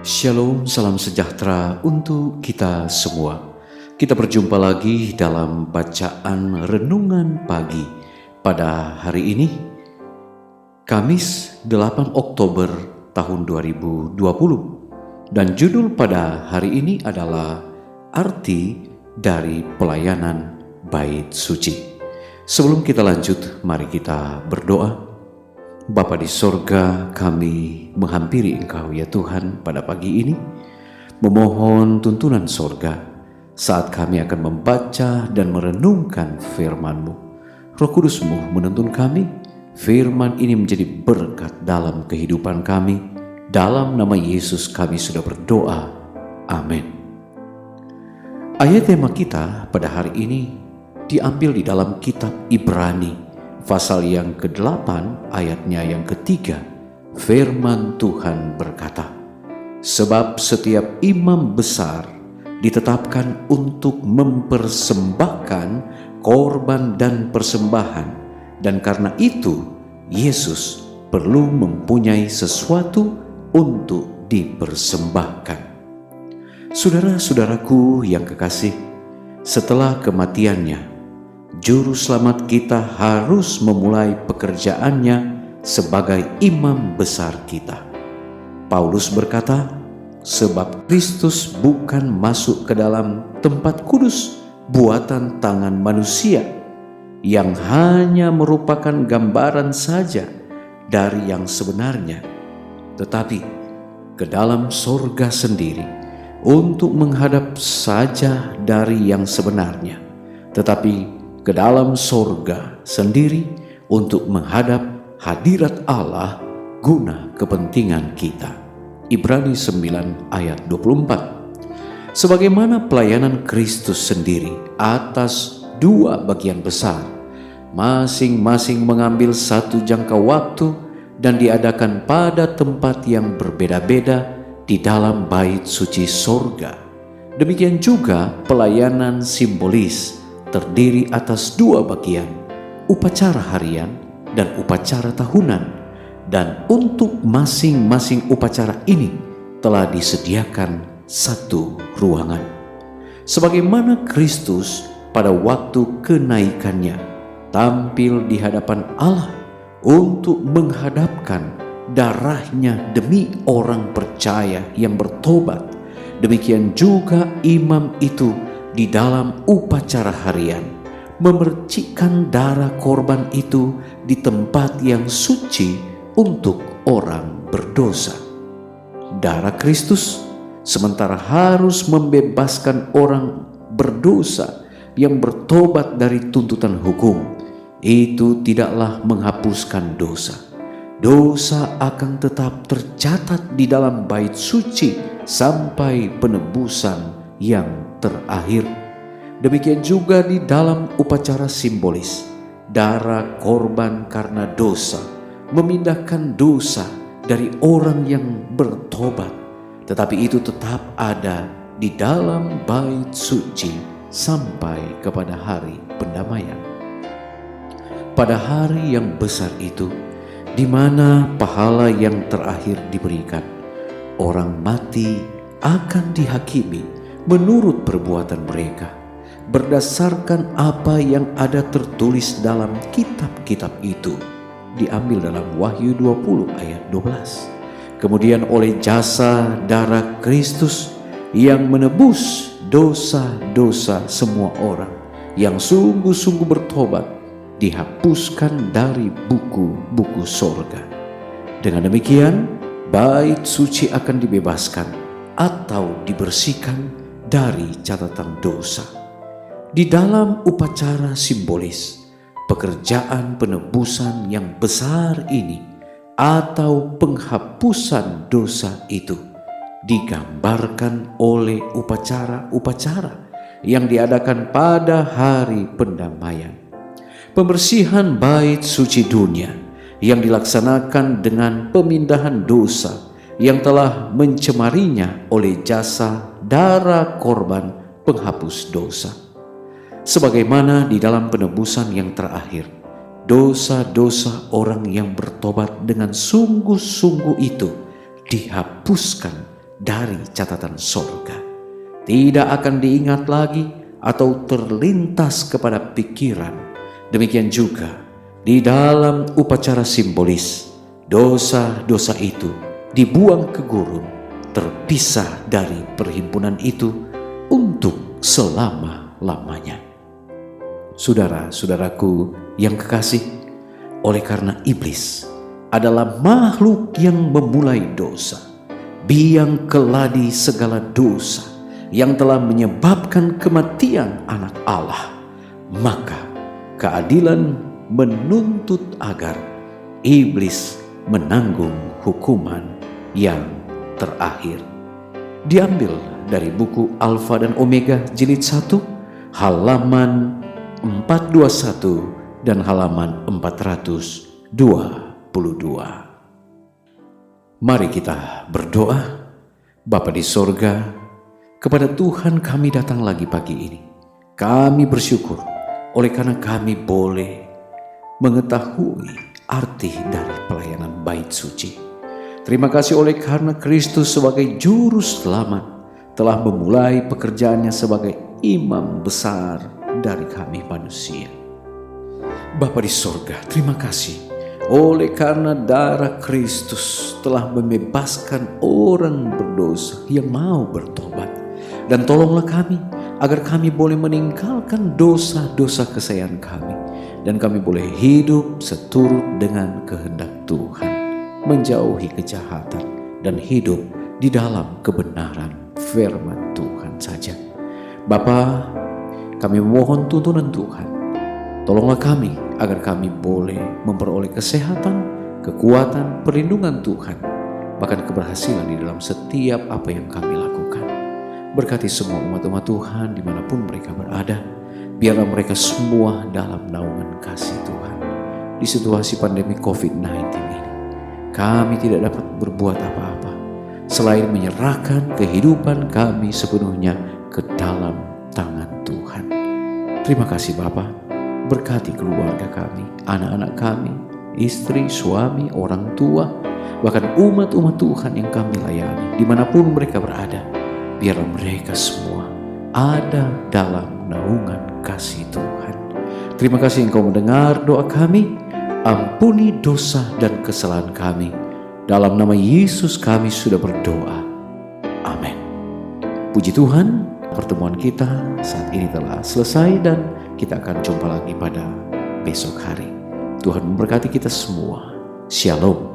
Shalom, salam sejahtera untuk kita semua. Kita berjumpa lagi dalam bacaan renungan pagi pada hari ini, Kamis 8 Oktober tahun 2020. Dan judul pada hari ini adalah Arti dari Pelayanan Bait Suci. Sebelum kita lanjut, mari kita berdoa. Bapa di sorga, kami menghampiri Engkau ya Tuhan pada pagi ini, memohon tuntunan sorga saat kami akan membaca dan merenungkan firman-Mu. Roh Kudus-Mu menuntun kami, firman ini menjadi berkat dalam kehidupan kami. Dalam nama Yesus kami sudah berdoa. Amin. Ayat tema kita pada hari ini diambil di dalam kitab Ibrani pasal yang ke-8 ayatnya yang ke-3. Firman Tuhan berkata, sebab setiap imam besar ditetapkan untuk mempersembahkan korban dan persembahan, dan karena itu Yesus perlu mempunyai sesuatu untuk dipersembahkan. Saudara-saudaraku yang kekasih, setelah kematiannya, Juru Selamat kita harus memulai pekerjaannya sebagai imam besar kita. Paulus berkata, sebab Kristus bukan masuk ke dalam tempat kudus buatan tangan manusia, yang hanya merupakan gambaran saja dari yang sebenarnya, tetapi ke dalam sorga sendiri untuk menghadap saja dari yang sebenarnya, tetapi ke dalam sorga sendiri untuk menghadap hadirat Allah guna kepentingan kita. Ibrani 9 ayat 24. Sebagaimana pelayanan Kristus sendiri atas dua bagian besar, masing-masing mengambil satu jangka waktu dan diadakan pada tempat yang berbeda-beda di dalam bait suci sorga. Demikian juga pelayanan simbolis terdiri atas dua bagian, upacara harian dan upacara tahunan, dan untuk masing-masing upacara ini telah disediakan satu ruangan. Sebagaimana Kristus pada waktu kenaikannya tampil di hadapan Allah untuk menghadapkan darahnya demi orang percaya yang bertobat, demikian juga imam itu di dalam upacara harian memercikkan darah korban itu di tempat yang suci untuk orang berdosa. Darah Kristus sementara harus membebaskan orang berdosa yang bertobat dari tuntutan hukum, itu tidaklah menghapuskan dosa. Dosa akan tetap tercatat di dalam bait suci sampai penebusan yang terakhir. Demikian juga di dalam upacara simbolis, darah korban karena dosa memindahkan dosa dari orang yang bertobat, tetapi itu tetap ada di dalam bait suci sampai kepada hari pendamaian. Pada hari yang besar itu, di mana pahala yang terakhir diberikan, orang mati akan dihakimi menurut perbuatan mereka, berdasarkan apa yang ada tertulis dalam kitab-kitab itu, diambil dalam Wahyu 20 ayat 12. Kemudian oleh jasa darah Kristus yang menebus dosa-dosa semua orang yang sungguh-sungguh bertobat, dihapuskan dari buku-buku sorga. Dengan demikian, bait suci akan dibebaskan atau dibersihkan dari catatan dosa. Di dalam upacara simbolis, pekerjaan penebusan yang besar ini atau penghapusan dosa itu digambarkan oleh upacara-upacara yang diadakan pada hari pendamaian. Pembersihan bait suci dunia yang dilaksanakan dengan pemindahan dosa yang telah mencemarinya oleh jasa darah korban penghapus dosa. Sebagaimana di dalam penebusan yang terakhir, dosa-dosa orang yang bertobat dengan sungguh-sungguh itu dihapuskan dari catatan sorga. Tidak akan diingat lagi atau terlintas kepada pikiran. Demikian juga di dalam upacara simbolis, dosa-dosa itu dibuang ke gurun, terpisah dari perhimpunan itu untuk selama-lamanya. Saudara-saudaraku yang kekasih, oleh karena iblis adalah makhluk yang memulai dosa, biang keladi segala dosa yang telah menyebabkan kematian anak Allah, maka keadilan menuntut agar iblis menanggung hukuman yang terakhir. Diambil dari buku Alfa dan Omega jilid 1 halaman 421 dan halaman 422. Mari kita berdoa. Bapa di sorga, kepada Tuhan kami datang lagi pagi ini. Kami bersyukur oleh karena kami boleh mengetahui arti dari pelayanan bait suci. Terima kasih oleh karena Kristus sebagai juru selamat telah memulai pekerjaannya sebagai imam besar dari kami manusia. Bapa di sorga, terima kasih oleh karena darah Kristus telah membebaskan orang berdosa yang mau bertobat. Dan tolonglah kami agar kami boleh meninggalkan dosa-dosa kesayangan kami, dan kami boleh hidup seturut dengan kehendak Tuhan, menjauhi kejahatan dan hidup di dalam kebenaran firman Tuhan saja. Bapa, kami mohon tuntunan Tuhan. Tolonglah kami agar kami boleh memperoleh kesehatan, kekuatan, perlindungan Tuhan, bahkan keberhasilan di dalam setiap apa yang kami lakukan. Berkati semua umat-umat Tuhan dimanapun mereka berada. Biarlah mereka semua dalam naungan kasih Tuhan. Di situasi pandemi COVID-19 ini, kami tidak dapat berbuat apa-apa selain menyerahkan kehidupan kami sepenuhnya ke dalam tangan Tuhan. Terima kasih Bapa. Berkati keluarga kami, anak-anak kami, istri, suami, orang tua, bahkan umat-umat Tuhan yang kami layani dimanapun mereka berada. Biarlah mereka semua ada dalam naungan kasih Tuhan. Terima kasih Engkau mendengar doa kami. Ampuni dosa dan kesalahan kami. Dalam nama Yesus kami sudah berdoa. Amin. Puji Tuhan, pertemuan kita saat ini telah selesai dan kita akan jumpa lagi pada besok hari. Tuhan memberkati kita semua. Shalom.